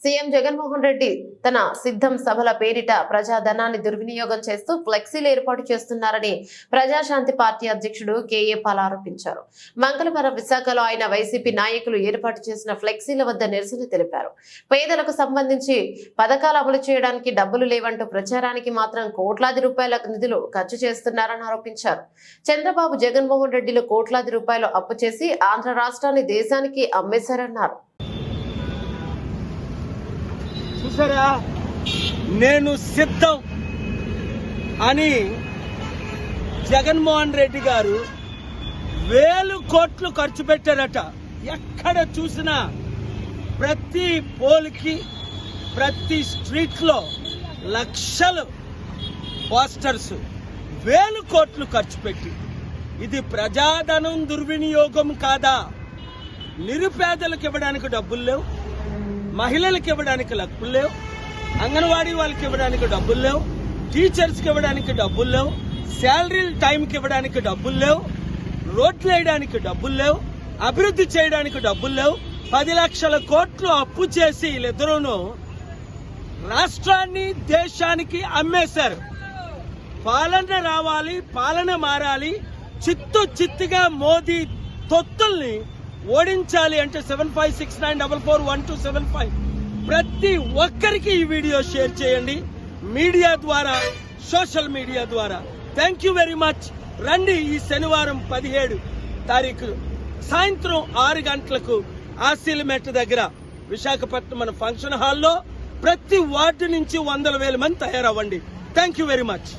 CM Jaganmohan Reddy తన సిద్ధం సభల పేరిట ప్రజాధనాన్ని దుర్వినియోగం చేస్తూ ఫ్లెక్సీలు ఏర్పాటు చేస్తున్నారని ప్రజాశాంతి పార్టీ అధ్యక్షుడు కేఏ పాల్ ఆరోపించారు. మంగళవారం విశాఖలో ఆయన వైసీపీ నాయకులు ఏర్పాటు చేసిన ఫ్లెక్సీల వద్ద నిరసన తెలిపారు. పేదలకు సంబంధించి పథకాలు అమలు చేయడానికి డబ్బులు లేవంటూ ప్రచారానికి మాత్రం కోట్లాది రూపాయల నిధులు ఖర్చు చేస్తున్నారని ఆరోపించారు. చంద్రబాబు జగన్మోహన్ రెడ్డిలు కోట్లాది రూపాయలు అప్పు చేసి ఆంధ్ర రాష్ట్రాన్ని దేశానికి అమ్మేశారన్నారు. చూసారా, నేను సిద్ధం అని జగన్మోహన్ రెడ్డి గారు 1000 కోట్లు ఖర్చు పెట్టారట. ఎక్కడ చూసినా ప్రతి పోల్కి ప్రతి స్ట్రీట్ లో లక్షలు పోస్టర్స్ 1000 కోట్లు ఖర్చు పెట్టి, ఇది ప్రజాధనం దుర్వినియోగం కాదా? నిరుపేదలకు ఇవ్వడానికి డబ్బులు లేవు, మహిళలకు ఇవ్వడానికి డబ్బులు లేవు, అంగన్వాడీ వాళ్ళకి ఇవ్వడానికి డబ్బులు లేవు, టీచర్స్కి ఇవ్వడానికి డబ్బులు లేవు, శాలరీలు టైంకి ఇవ్వడానికి డబ్బులు లేవు, రోడ్లు వేయడానికి డబ్బులు లేవు, అభివృద్ధి చేయడానికి డబ్బులు లేవు. 10 లక్షల కోట్లు అప్పు చేసి వీళ్ళిద్దరూను రాష్ట్రాన్ని దేశానికి అమ్మేశారు. పాలన రావాలి, పాలన మారాలి, చిత్తుగా మోదీ తొత్తుల్ని ఓడించాలి అంటే 7569441275 ప్రతి ఒక్కరికి ఈ వీడియో షేర్ చేయండి, మీడియా ద్వారా, సోషల్ మీడియా ద్వారా. Thank you very much. రండి, ఈ శనివారం 17 తారీఖు సాయంత్రం 6 గంటలకు ఆశీలమెట్ దగ్గర విశాఖపట్నం మన ఫంక్షన్ హాల్లో ప్రతి వార్డు నుంచి 100,000 మంది తయారవ్వండి. Thank you very much.